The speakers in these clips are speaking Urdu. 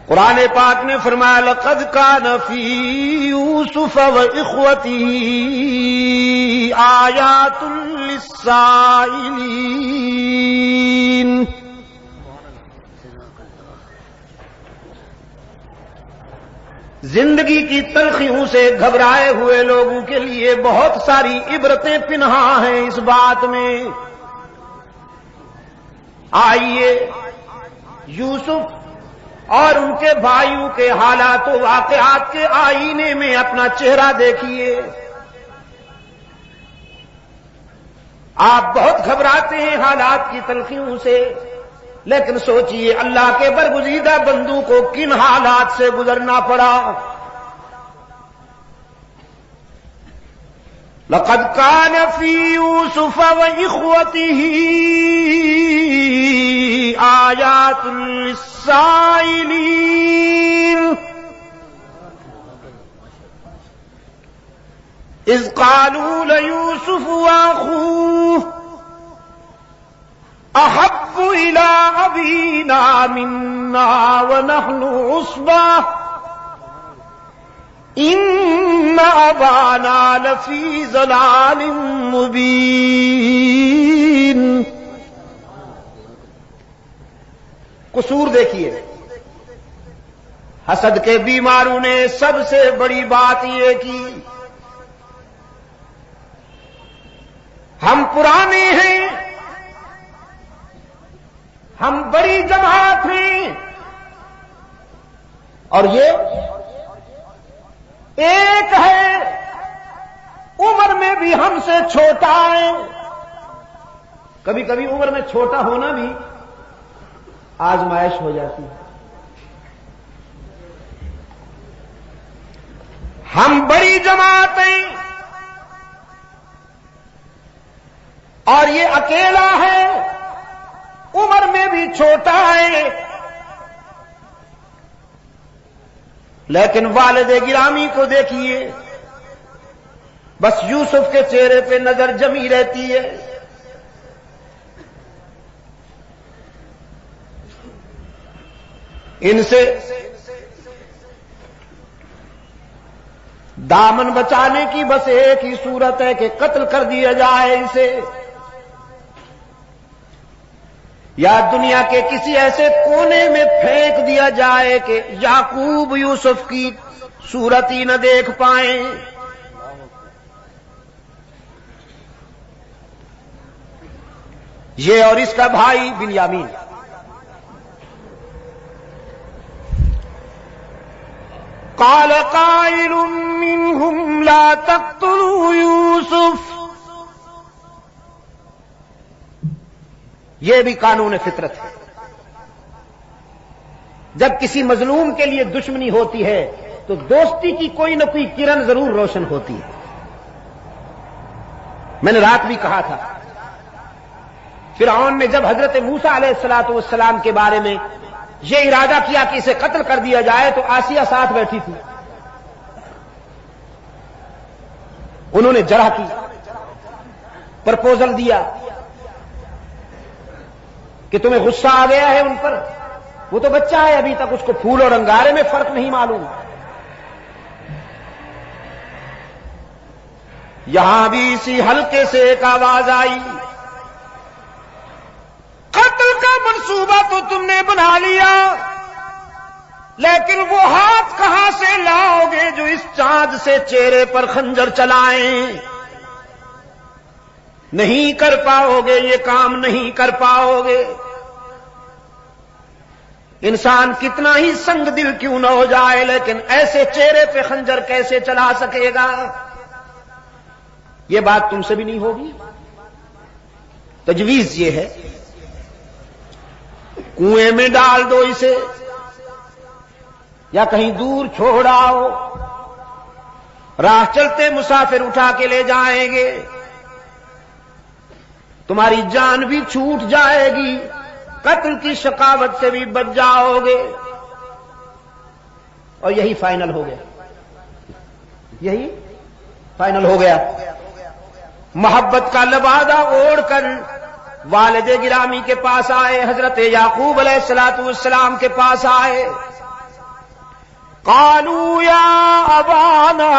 قرآن پاک نے فرمایا لقد کان فی یوسف و اخوتہ آیات للسائلین. زندگی کی تلخیوں سے گھبرائے ہوئے لوگوں کے لیے بہت ساری عبرتیں پنہاں ہیں اس بات میں. آئیے یوسف اور ان کے بھائیوں کے حالات و واقعات کے آئینے میں اپنا چہرہ دیکھیے. آپ بہت گھبراتے ہیں حالات کی تلخیوں سے، لیکن سوچئے اللہ کے برگزیدہ بندوں کو کن حالات سے گزرنا پڑا. لقد كان في يوسف وإخوته آيات للسائلين إذ قالوا ليوسف وأخوه أحب إلى أبينا منا ونحن عصبة إن أبانا لفي ضلال مبين. قصور دیکھیے، حسد کے بیماروں نے سب سے بڑی بات یہ کی ہم پرانے ہیں، ہم بڑی جماعت ہیں، اور یہ ایک ہے عمر میں بھی ہم سے چھوٹا ہے. کبھی کبھی عمر میں چھوٹا ہونا بھی آزمائش ہو جاتی ہے. ہم بڑی جماعت ہیں اور یہ اکیلا ہے، عمر میں بھی چھوٹا ہے. لیکن والد گرامی کو دیکھیے، بس یوسف کے چہرے پہ نظر جمی رہتی ہے. ان سے دامن بچانے کی بس ایک ہی صورت ہے کہ قتل کر دیا جائے اسے، یا دنیا کے کسی ایسے کونے میں پھینک دیا جائے کہ یعقوب یوسف کی صورت ہی نہ دیکھ پائیں. یہ اور اس کا بھائی بنیامین. قال قائل منهم لا تقتلوا یوسف. یہ بھی قانون فطرت ہے. جب کسی مظلوم کے لیے دشمنی ہوتی ہے تو دوستی کی کوئی نہ کوئی کرن ضرور روشن ہوتی ہے. میں نے رات بھی کہا تھا، فرعون نے جب حضرت موسیٰ علیہ السلام کے بارے میں یہ ارادہ کیا کہ اسے قتل کر دیا جائے تو آسیہ ساتھ بیٹھی تھی. انہوں نے جرح کی، پرپوزل دیا کہ تمہیں غصہ آ گیا ہے ان پر، وہ تو بچہ ہے ابھی تک، اس کو پھول اور انگارے میں فرق نہیں معلوم. یہاں بھی اسی حلقے سے ایک آواز آئی، قتل کا منصوبہ تو تم نے بنا لیا، لیکن وہ ہاتھ کہاں سے لاؤ گے جو اس چاند سے چہرے پر خنجر چلائیں؟ نہیں کر پاؤ گے، یہ کام نہیں کر پاؤ گے. انسان کتنا ہی سنگ دل کیوں نہ ہو جائے، لیکن ایسے چہرے پہ خنجر کیسے چلا سکے گا؟ یہ بات تم سے بھی نہیں ہوگی. تجویز یہ ہے کنویں میں ڈال دو اسے یا کہیں دور چھوڑ آؤ، راہ چلتے مسافر اٹھا کے لے جائیں گے، تمہاری جان بھی چھوٹ جائے گی، قتل کی شقاوت سے بھی بچ جاؤ گے. اور یہی فائنل ہو گیا، یہی فائنل ہو گیا. محبت کا لبادہ اوڑھ کر والد گرامی کے پاس آئے، حضرت یعقوب علیہ السلام کے پاس آئے. قالوا يا أبانا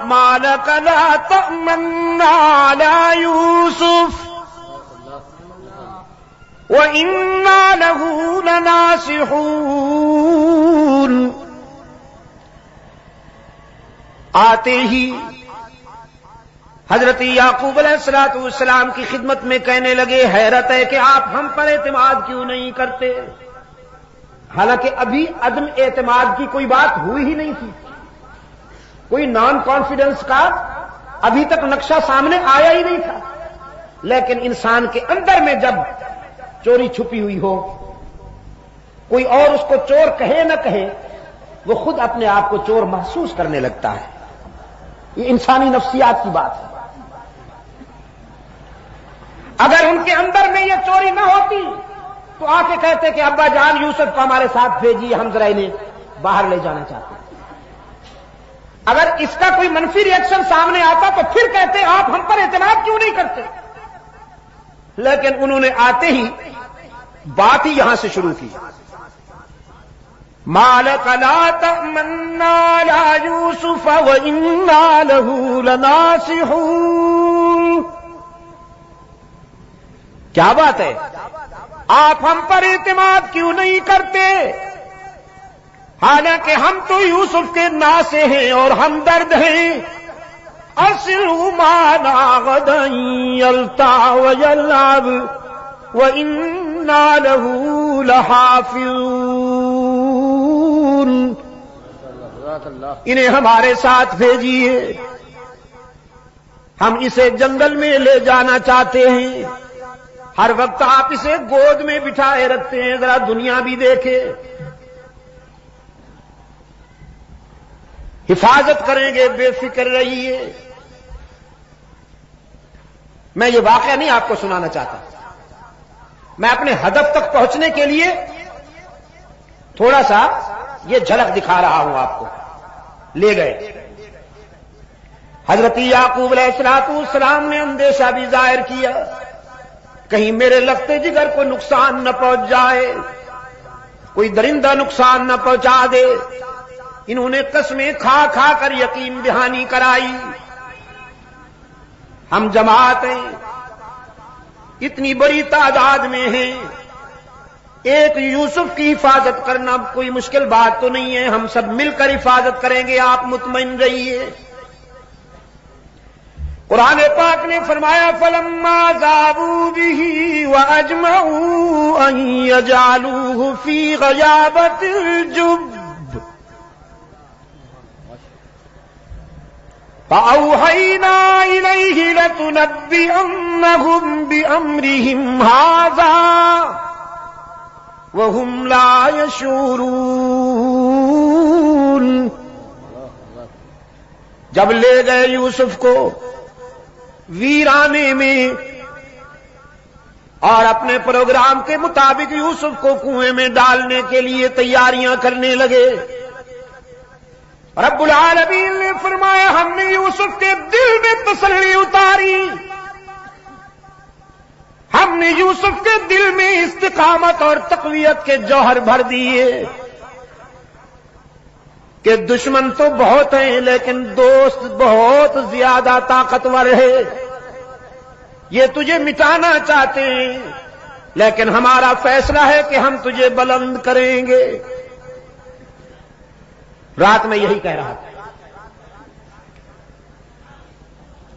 ما لك لا تأمنا على يوسف وإنا له لناصحون. آتے ہی حضرت یعقوب علیہ الصلوۃ والسلام کی خدمت میں کہنے لگے حیرت ہے کہ آپ ہم پر اعتماد کیوں نہیں کرتے؟ حالانکہ ابھی عدم اعتماد کی کوئی بات ہوئی ہی نہیں تھی، کوئی نان کانفیڈنس کا ابھی تک نقشہ سامنے آیا ہی نہیں تھا. لیکن انسان کے اندر میں جب چوری چھپی ہوئی ہو، کوئی اور اس کو چور کہے نہ کہے، وہ خود اپنے آپ کو چور محسوس کرنے لگتا ہے. یہ انسانی نفسیات کی بات ہے. اگر ان کے اندر میں یہ چوری نہ ہوتی تو آ کے کہتے کہ ابا جان یوسف کو ہمارے ساتھ بھیجیے، ہم ذرا انہیں باہر لے جانا چاہتے ہیں. اگر اس کا کوئی منفی ری ایکشن سامنے آتا تو پھر کہتے آپ ہم پر اعتماد کیوں نہیں کرتے. لیکن انہوں نے آتے ہی بات ہی یہاں سے شروع کی. مالک لا تأمنا على یوسف وإنا له لناصحون. کیا بات ہے؟ آپ ہم پر اعتماد کیوں نہیں کرتے؟ حالانکہ ہم تو یوسف کے ناصح ہیں اور ہمدرد ہیں. ارسلوا معنا غدا يلتع ويلعب وإنا له لحافظون. انہیں ہمارے ساتھ بھیجیے، ہم اسے جنگل میں لے جانا چاہتے ہیں. ہر وقت آپ اسے گود میں بٹھائے رکھتے ہیں، ذرا دنیا بھی دیکھے. حفاظت کریں گے، بے فکر رہیے. میں یہ واقعہ نہیں آپ کو سنانا چاہتا، میں اپنے ہدف تک پہنچنے کے لیے تھوڑا سا یہ جھلک دکھا رہا ہوں آپ کو. لے گئے حضرت یعقوب علیہ السلام نے اندیشہ بھی ظاہر کیا، کہیں میرے لگتے جگر کو نقصان نہ پہنچ جائے، کوئی درندہ نقصان نہ پہنچا دے. انہوں نے قسمیں کھا کھا کر یقین دہانی کرائی. ہم جماعت ہیں، اتنی بڑی تعداد میں ہیں، ایک یوسف کی حفاظت کرنا کوئی مشکل بات تو نہیں ہے، ہم سب مل کر حفاظت کریں گے، آپ مطمئن رہیے. قرآن پاک نے فرمایا فلما ذابوا به واجمعوا ان يجعلوه في غيابة الجب فأوحينا إليه لتنبئنهم بأمرهم هذا وهم لا يشعرون. جب لے گئے یوسف کو ویرانے میں اور اپنے پروگرام کے مطابق یوسف کو کنویں میں ڈالنے کے لیے تیاریاں کرنے لگے، رب العالمین نے فرمایا ہم نے یوسف کے دل میں تسلی اتاری، ہم نے یوسف کے دل میں استقامت اور تقویت کے جوہر بھر دیے کہ دشمن تو بہت ہیں لیکن دوست بہت زیادہ طاقتور ہے. یہ تجھے مٹانا چاہتے ہیں لیکن ہمارا فیصلہ ہے کہ ہم تجھے بلند کریں گے. رات میں یہی کہہ رہا تھا.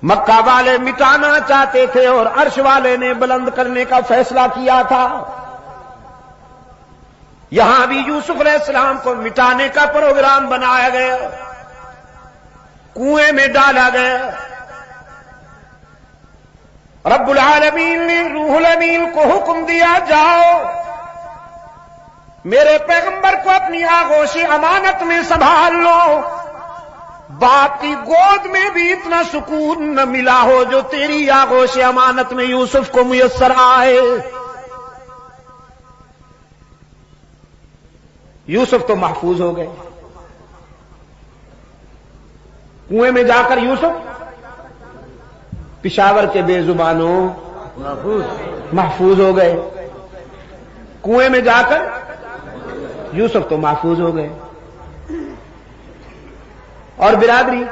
مکہ والے مٹانا چاہتے تھے اور عرش والے نے بلند کرنے کا فیصلہ کیا تھا. یہاں بھی یوسف علیہ السلام کو مٹانے کا پروگرام بنایا گیا، کنویں میں ڈالا گیا. رب العالمین نے روح الامین کو حکم دیا جاؤ میرے پیغمبر کو اپنی آغوش امانت میں سنبھال لو. باپ کی گود میں بھی اتنا سکون نہ ملا ہو جو تیری آغوش امانت میں یوسف کو میسر آئے. یوسف تو محفوظ ہو گئے. کنویں میں جا کر یوسف پشاور کے بے زبانوں محفوظ ہو گئے. کنویں میں جا کر یوسف تو محفوظ ہو گئے. اور برادری،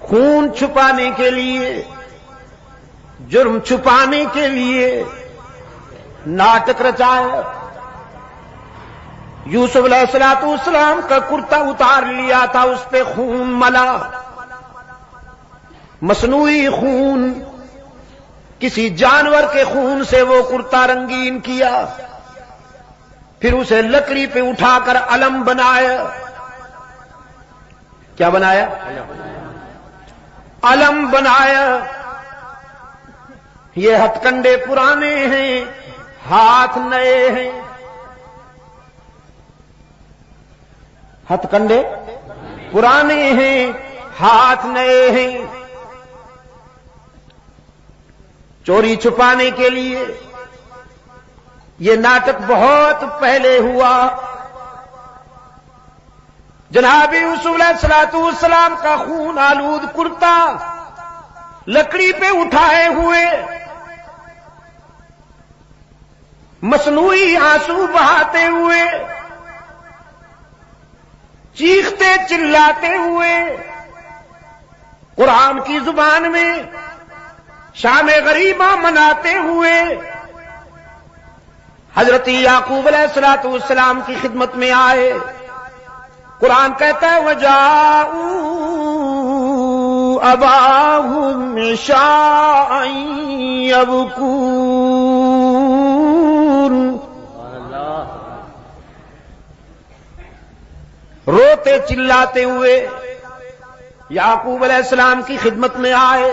خون چھپانے کے لیے، جرم چھپانے کے لیے ناٹک رچایا۔ یوسف علیہ السلام کا کرتا اتار لیا تھا، اس پہ خون ملا، مصنوعی خون، کسی جانور کے خون سے وہ کرتا رنگین کیا، پھر اسے لکڑی پہ اٹھا کر علم بنایا۔ کیا بنایا؟ علم بنایا۔ یہ ہتھ کنڈے پرانے ہیں، ہاتھ نئے ہیں۔ ہتھ کنڈے پرانے ہیں، ہاتھ نئے ہیں۔ چوری چھپانے کے لیے یہ ناٹک بہت پہلے ہوا۔ جناب یوسف علیہ السلام کا خون آلود کرتا لکڑی پہ اٹھائے ہوئے، مصنوعی آنسو بہاتے ہوئے، چیختے چلاتے ہوئے، قرآن کی زبان میں شام غریبہ مناتے ہوئے حضرت یعقوب علیہ السلام کی خدمت میں آئے۔ قرآن کہتا ہے وَجَاءُوا أَبَاهُمْ عِشَاءً يَبْكُونَ، روتے چلاتے ہوئے یعقوب علیہ السلام کی خدمت میں آئے۔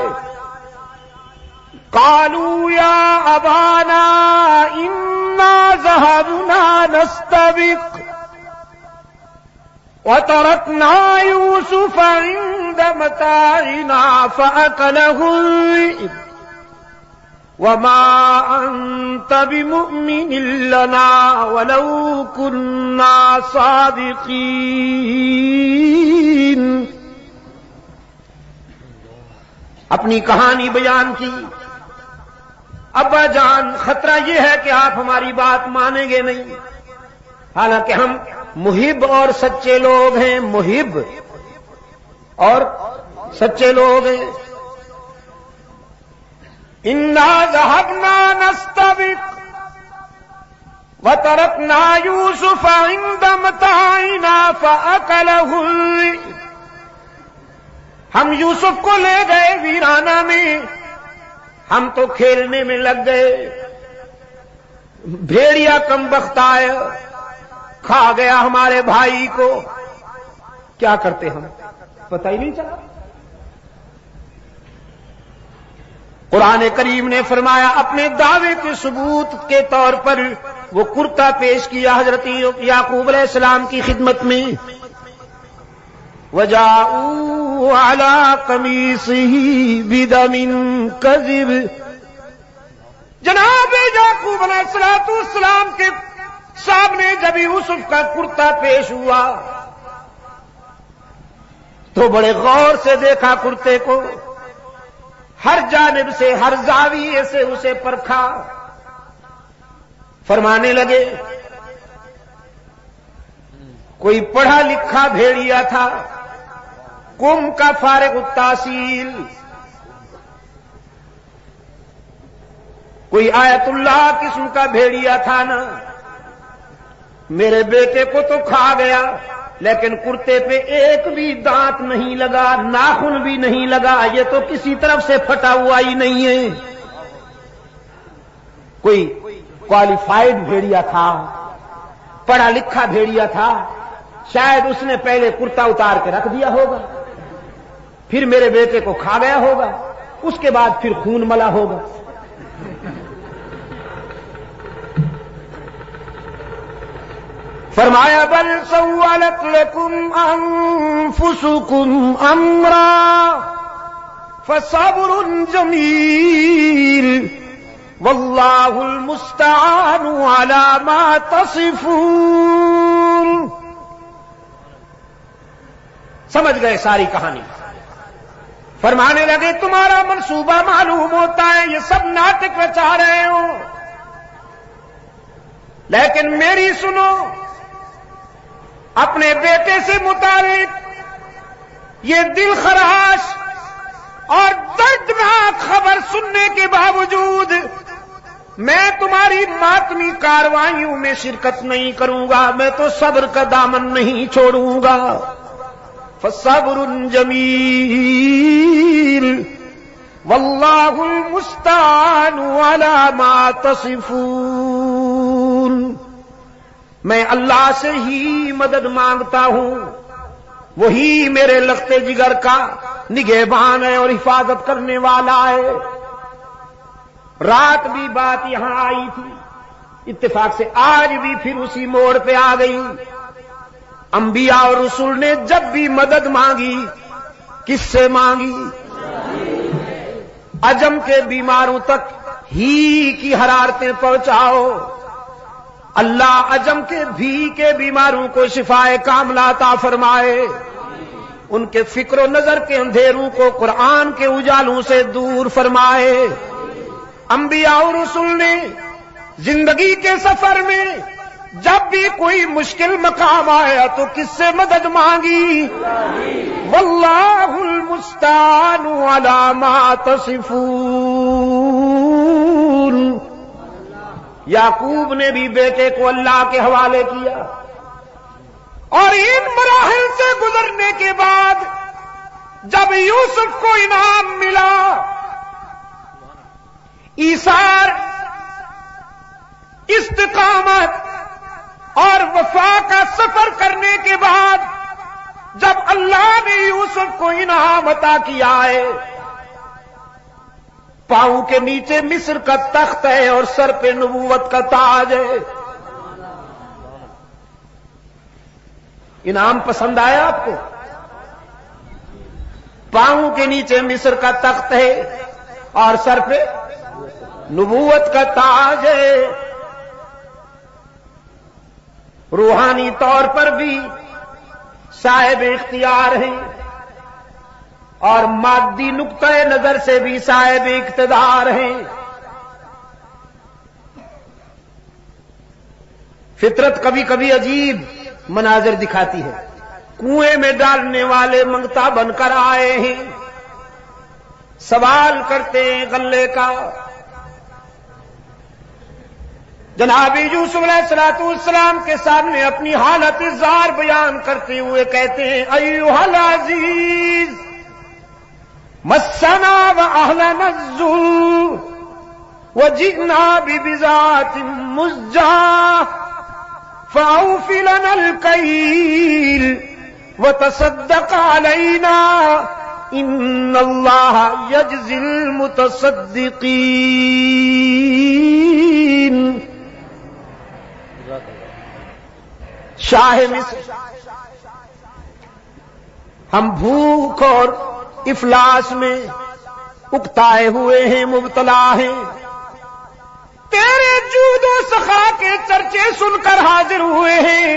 قالوا یا ابانا انا ذهبنا نستبق وتركنا يوسف عند متاعنا فأكله الذئب وما أنت بمؤمن لنا ولو كنا صادقين۔ اپنی کہانی بیان کی۔ ابا جان خطرہ یہ ہے کہ آپ ہماری بات مانیں گے نہیں، حالانکہ ہم محب اور سچے لوگ ہیں، محب اور سچے لوگ ہیں۔ انا ذهبنا نستبق وتركنا يوسف عند متاعنا فأكله الذئب، ہم یوسف کو لے گئے ویرانہ میں، ہم تو کھیلنے میں لگ گئے، بھیڑیا کم بخت آیا کھا گیا ہمارے بھائی کو۔ کیا کرتے ہم، پتہ ہی نہیں چلا۔ قرآن کریم نے فرمایا اپنے دعوے کے ثبوت کے طور پر وہ کرتا پیش کیا حضرت یعقوب علیہ السلام کی خدمت میں۔ وَجَاءُوا عَلَىٰ قَمِيصِهِ بِدَمٍ كَذِبٍ، جناب یعقوب علیہ السلام کے سامنے جب یوسف کا کرتا پیش ہوا تو بڑے غور سے دیکھا کرتے کو، ہر جانب سے، ہر زاویے سے اسے پرکھا، فرمانے لگے کوئی پڑھا لکھا بھیڑیا تھا، قوم کا فارغ التحصیل، کوئی آیت اللہ قسم کا بھیڑیا تھا نا، میرے بیٹے کو تو کھا گیا، لیکن کرتے پہ ایک بھی دانت نہیں لگا، ناخن بھی نہیں لگا، یہ تو کسی طرف سے پھٹا ہوا ہی نہیں ہے۔ کوئی کوالیفائڈ بھیڑیا تھا، پڑھا لکھا بھیڑیا تھا، شاید اس نے پہلے کرتا اتار کے رکھ دیا ہوگا، پھر میرے بیٹے کو کھا گیا ہوگا، اس کے بعد پھر خون ملا ہوگا۔ فرمایا بل سولت لکم انفسکم امرا فصبر جمیل واللہ المستعان علی ما تصفون۔ سمجھ گئے ساری کہانی؟ فرمانے لگے تمہارا منصوبہ معلوم ہوتا ہے، یہ سب ناٹک رچا رہے ہو، لیکن میری سنو، اپنے بیٹے سے متعلق یہ دل خراش اور دردناک خبر سننے کے باوجود میں تمہاری ماتمی کاروائیوں میں شرکت نہیں کروں گا، میں تو صبر کا دامن نہیں چھوڑوں گا۔ فصبر جمیل واللہ المستعان علی ما تصفون۔ میں اللہ سے ہی مدد مانگتا ہوں، وہی میرے لخت جگر کا نگہبان ہے اور حفاظت کرنے والا ہے۔ رات بھی بات یہاں آئی تھی، اتفاق سے آج بھی پھر اسی موڑ پہ آ گئی۔ انبیاء اور رسول نے جب بھی مدد مانگی کس سے مانگی؟ عجم کے بیماروں تک ہی کی حرارتیں پہنچاؤ، اللہ عجم کے بھی کے بیماروں کو شفائے کاملہ عطا فرمائے، ان کے فکر و نظر کے اندھیروں کو قرآن کے اجالوں سے دور فرمائے۔ انبیاء اور رسول نے زندگی کے سفر میں جب بھی کوئی مشکل مقام آیا تو کس سے مدد مانگی؟ واللہ المستعان علی ما تصفون۔ یعقوب نے بھی بیٹے کو اللہ کے حوالے کیا، اور ان مراحل سے گزرنے کے بعد جب یوسف کو انعام ملا، ایثار، استقامت اور وفا کا سفر کرنے کے بعد جب اللہ نے یوسف کو انعام عطا کیا ہے، پاؤں کے نیچے مصر کا تخت ہے اور سر پہ نبوت کا تاج ہے۔ انعام پسند آیا آپ کو؟ پاؤں کے نیچے مصر کا تخت ہے اور سر پہ نبوت کا تاج ہے۔ روحانی طور پر بھی صاحب اختیار ہیں اور مادی نقطۂ نظر سے بھی صاحب اقتدار ہیں۔ فطرت کبھی کبھی عجیب مناظر دکھاتی ہے۔ کنویں میں ڈالنے والے منگتا بن کر آئے ہیں، سوال کرتے ہیں غلے کا۔ جناب یوسف علیہ السلام کے سامنے اپنی حالت زار بیان کرتے ہوئے کہتے ہیں ایھا العزیز مسنا واہلنا الذل وجئنا ببضاعة مزجاة فاوف لنا الكيل وتصدق علينا ان اللہ یجزی المتصدقین۔ شاہ مصر، ہم بھوک اور افلاس میں اکتائے ہوئے ہیں، مبتلا ہیں، تیرے جود و سخا کے چرچے سن کر حاضر ہوئے ہیں،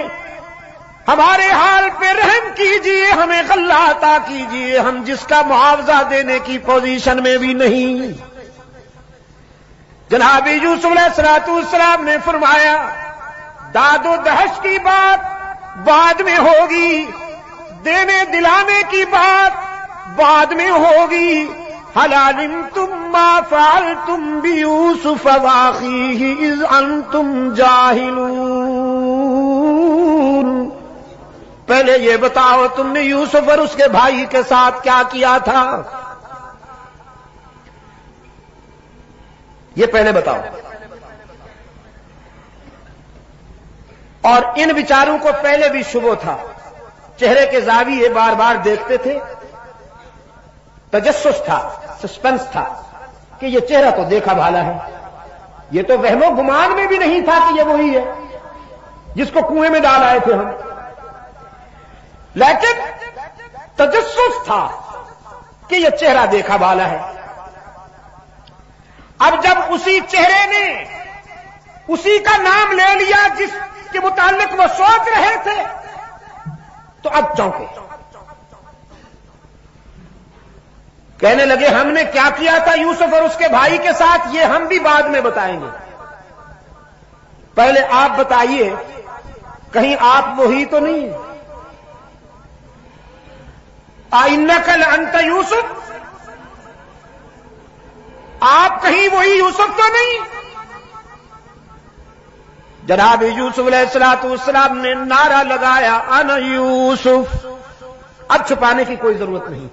ہمارے حال پہ رحم کیجئے، ہمیں غلہ عطا کیجئے، ہم جس کا معاوضہ دینے کی پوزیشن میں بھی نہیں۔ جناب یوسف علیہ السلام نے فرمایا داد و دہش کی بات بعد میں ہوگی، دینے دلانے کی بات بعد میں ہوگی۔ هل علمتم ما فعلتم بيوسف واخيه اذ انتم جاهلون؟ پہلے یہ بتاؤ تم نے یوسف اور اس کے بھائی کے ساتھ کیا کیا تھا، یہ پہلے بتاؤ۔ اور ان بیچاروں کو پہلے بھی شبہ تھا، چہرے کے زاویے بار بار دیکھتے تھے، تجسس تھا، سسپنس تھا کہ یہ چہرہ تو دیکھا بھالا ہے، یہ تو وہم و گمان میں بھی نہیں تھا کہ یہ وہی ہے جس کو کنویں میں ڈال آئے تھے ہم، لیکن تجسس تھا کہ یہ چہرہ دیکھا بھالا ہے۔ اب جب اسی چہرے نے اسی کا نام لے لیا جس کے متعلق وہ سوچ رہے تھے تو اب چونکے، کہنے لگے ہم نے کیا کیا تھا یوسف اور اس کے بھائی کے ساتھ یہ ہم بھی بعد میں بتائیں گے، پہلے آپ بتائیے کہیں آپ وہی تو نہیں اِنَّكَ لَأَنْتَ یوسف، آپ کہیں وہی یوسف تو نہیں؟ جناب یوسف علیہ السلام نے نعرہ لگایا انا یوسف، اب چھپانے کی کوئی ضرورت نہیں،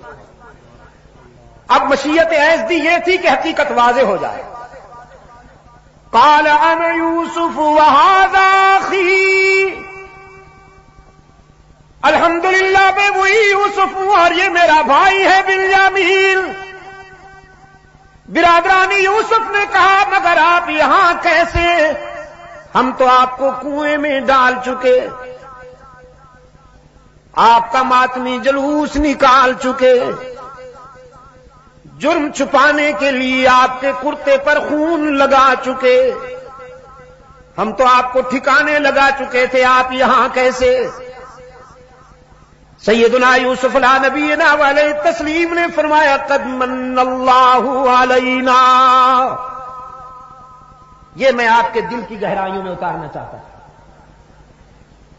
اب مشیت عزدی یہ تھی کہ حقیقت واضح ہو جائے۔ قال انا یوسف وہذا اخی، الحمدللہ میں وہی یوسف ہوں اور یہ میرا بھائی ہے بنیامین۔ برادران یوسف نے کہا مگر آپ یہاں کیسے؟ ہم تو آپ کو کنویں میں ڈال چکے، آپ کا ماتمی جلوس نکال چکے، جرم چھپانے کے لیے آپ کے کرتے پر خون لگا چکے، ہم تو آپ کو ٹھکانے لگا چکے تھے، آپ یہاں کیسے؟ سیدنا یوسف علیہ نبینا علیہ تسلیم نے فرمایا قد من اللہ علینا، یہ میں آپ کے دل کی گہرائیوں میں اتارنا چاہتا ہوں۔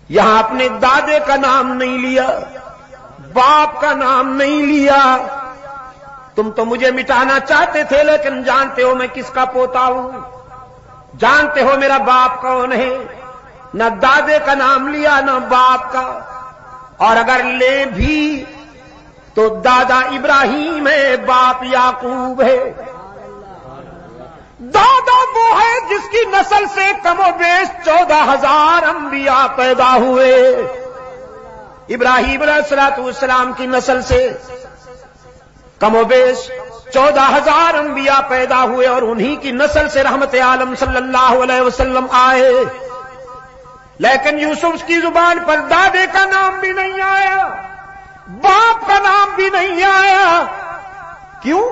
یہاں اپنے دادے کا نام نہیں لیا، باپ کا نام نہیں لیا، تم تو مجھے مٹانا چاہتے تھے لیکن جانتے ہو میں کس کا پوتا ہوں، جانتے ہو میرا باپ کون ہے، نہ دادے کا نام لیا نہ باپ کا، اور اگر لے بھی تو دادا ابراہیم ہے، باپ یعقوب ہے۔ دادا وہ ہے جس کی نسل سے کم و بیش 14,000 انبیاء پیدا ہوئے، ابراہیم علیہ السلام کی نسل سے کم و بیش 14,000 انبیاء پیدا ہوئے اور انہی کی نسل سے رحمت عالم صلی اللہ علیہ وسلم آئے، لیکن یوسف کی زبان پر دادے کا نام بھی نہیں آیا، باپ کا نام بھی نہیں آیا۔ کیوں؟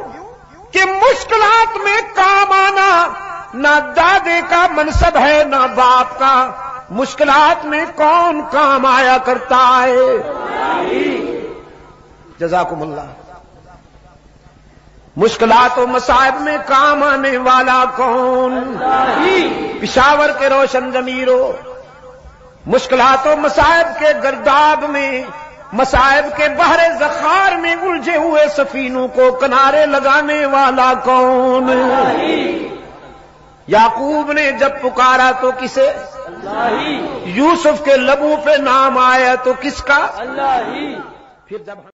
کہ مشکلات میں کام آنا نہ دادے کا منصب ہے نہ باپ کا، مشکلات میں کون کام آیا کرتا ہے؟ جزاکم اللہ۔ مشکلات و مصائب میں کام آنے والا کون؟ پشاور کے روشن ضمیروں، مشکلات و مصائب کے گرداب میں، مصائب کے بحر زخار میں الجھے ہوئے سفینوں کو کنارے لگانے والا کون؟ یعقوب نے جب پکارا تو کسے؟ یوسف کے لبوں پہ نام آیا تو کس کا؟ پھر جب